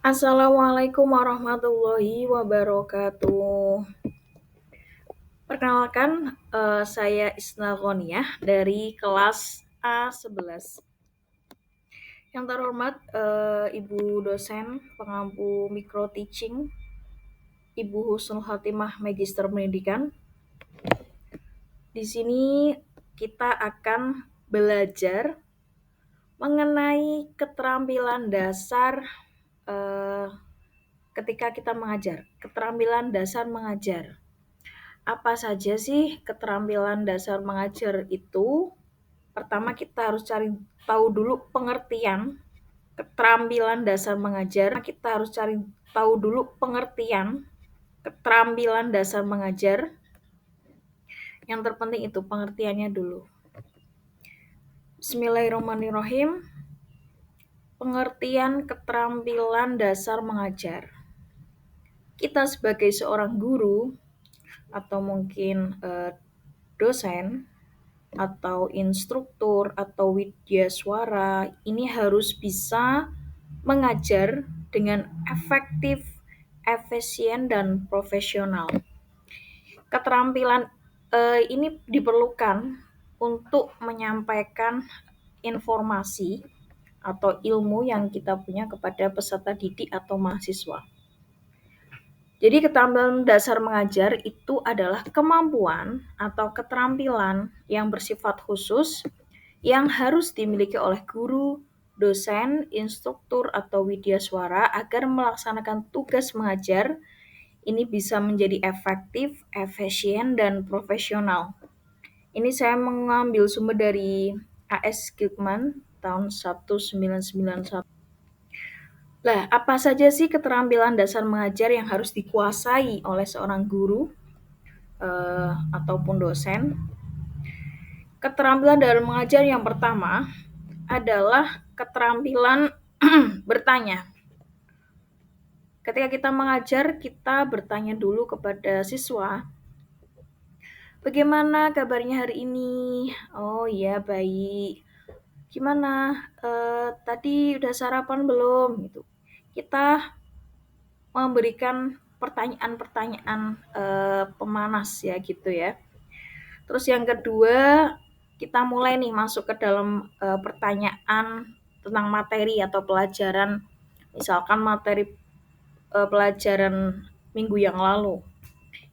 Assalamualaikum warahmatullahi wabarakatuh. Perkenalkan, saya Isna Ghaniyah dari kelas A11. Yang terhormat, Ibu dosen pengampu mikro teaching, Ibu Husnul Khatimah Magister Pendidikan. Di sini kita akan belajar mengenai keterampilan dasar ketika kita mengajar. Keterampilan dasar mengajar. Apa saja sih keterampilan dasar mengajar itu? Pertama kita harus cari tahu dulu pengertian keterampilan dasar mengajar. Kita harus cari tahu dulu pengertian keterampilan dasar mengajar. Yang terpenting itu pengertiannya dulu. Bismillahirrahmanirrahim. Pengertian keterampilan dasar mengajar. Kita sebagai seorang guru atau mungkin dosen atau instruktur atau widyaswara ini harus bisa mengajar dengan efektif, efisien, dan profesional. Keterampilan ini diperlukan untuk menyampaikan informasi atau ilmu yang kita punya kepada peserta didik atau mahasiswa. Jadi keterampilan dasar mengajar itu adalah kemampuan atau keterampilan yang bersifat khusus yang harus dimiliki oleh guru, dosen, instruktur, atau widyaswara agar melaksanakan tugas mengajar ini bisa menjadi efektif, efisien, dan profesional. Ini saya mengambil sumber dari A.S. Gilman tahun 1991. Lah, apa saja sih keterampilan dasar mengajar yang harus dikuasai oleh seorang guru ataupun dosen? Keterampilan dalam mengajar yang pertama adalah keterampilan bertanya. Ketika kita mengajar, kita bertanya dulu kepada siswa, bagaimana kabarnya hari ini? Oh iya, baik. Gimana? Tadi udah sarapan belum? Gitu. Kita memberikan pertanyaan-pertanyaan pemanas ya gitu ya. Terus yang kedua, kita mulai nih masuk ke dalam pertanyaan tentang materi atau pelajaran. Misalkan materi pelajaran minggu yang lalu.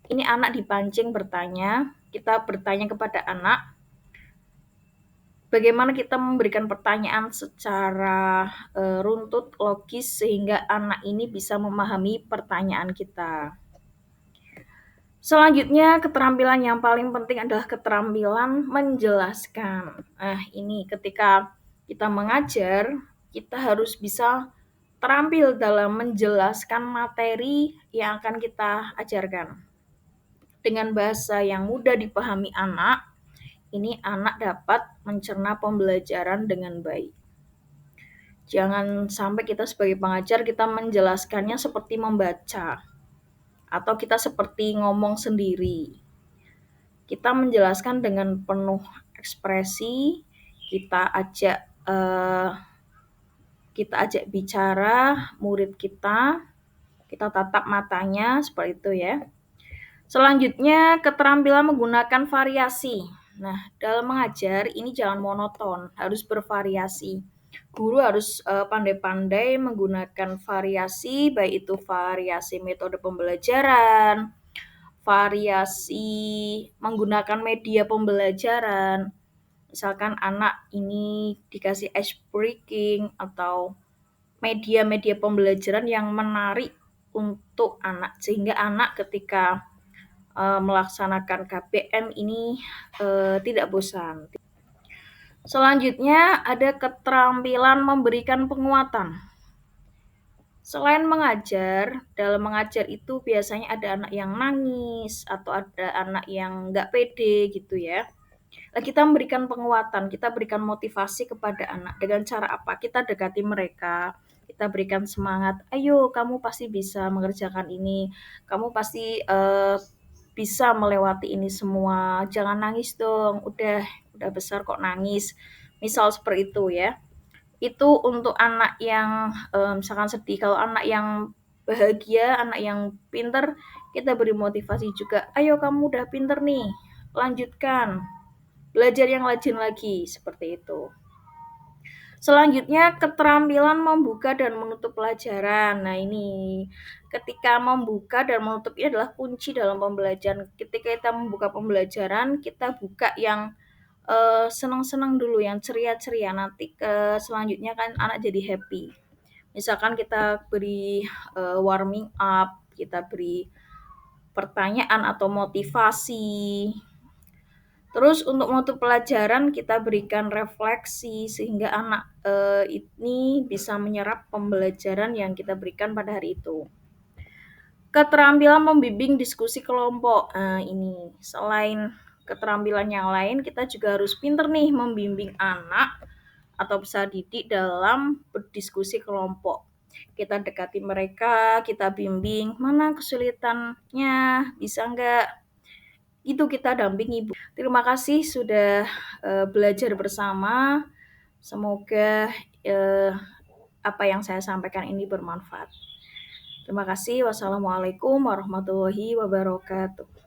Ini anak dipancing bertanya, kita bertanya kepada anak, bagaimana kita memberikan pertanyaan secara runtut, logis, sehingga anak ini bisa memahami pertanyaan kita. Selanjutnya, keterampilan yang paling penting adalah keterampilan menjelaskan. Nah, ini ketika kita mengajar, kita harus bisa terampil dalam menjelaskan materi yang akan kita ajarkan. Dengan bahasa yang mudah dipahami anak, ini anak dapat mencerna pembelajaran dengan baik. Jangan sampai kita sebagai pengajar kita menjelaskannya seperti membaca atau kita seperti ngomong sendiri. Kita menjelaskan dengan penuh ekspresi, kita ajak bicara murid kita tatap matanya seperti itu ya. Selanjutnya, keterampilan menggunakan variasi. Nah, dalam mengajar ini jangan monoton, harus bervariasi. Guru harus pandai-pandai menggunakan variasi, baik itu variasi metode pembelajaran, variasi menggunakan media pembelajaran. Misalkan anak ini dikasih ice breaking atau media-media pembelajaran yang menarik untuk anak, sehingga anak ketika melaksanakan KBM ini tidak bosan. Selanjutnya ada keterampilan memberikan penguatan. Selain mengajar, dalam mengajar itu biasanya ada anak yang nangis atau ada anak yang nggak pede gitu ya. Nah, kita memberikan penguatan, kita berikan motivasi kepada anak. Dengan cara apa? Kita dekati mereka, kita berikan semangat. Ayo, kamu pasti bisa mengerjakan ini. Kamu pasti bisa melewati ini semua. Jangan nangis dong. Udah besar kok nangis. Misal seperti itu ya. Itu untuk anak yang, misalkan sedih. Kalau anak yang bahagia, anak yang pinter, kita beri motivasi juga, "Ayo kamu udah pinter nih, lanjutkan, belajar yang rajin lagi," seperti itu. Selanjutnya keterampilan membuka dan menutup pelajaran. Nah ini, ketika membuka dan menutup ini adalah kunci dalam pembelajaran. Ketika kita membuka pembelajaran, kita buka yang, senang-senang dulu, yang ceria-ceria, nanti selanjutnya kan anak jadi happy. Misalkan kita beri, warming up, kita beri pertanyaan atau motivasi. Terus untuk mutu pelajaran kita berikan refleksi sehingga anak, ini bisa menyerap pembelajaran yang kita berikan pada hari itu. Keterampilan membimbing diskusi kelompok. Ini selain keterampilan yang lain, kita juga harus pinter nih membimbing anak atau peserta didik dalam berdiskusi kelompok. Kita dekati mereka, kita bimbing, "Mana kesulitannya, bisa nggak?" Itu kita dampingi, Bu. Terima kasih sudah, belajar bersama. Semoga, eee, apa yang saya sampaikan ini bermanfaat. Terima kasih. Wassalamualaikum warahmatullahi wabarakatuh.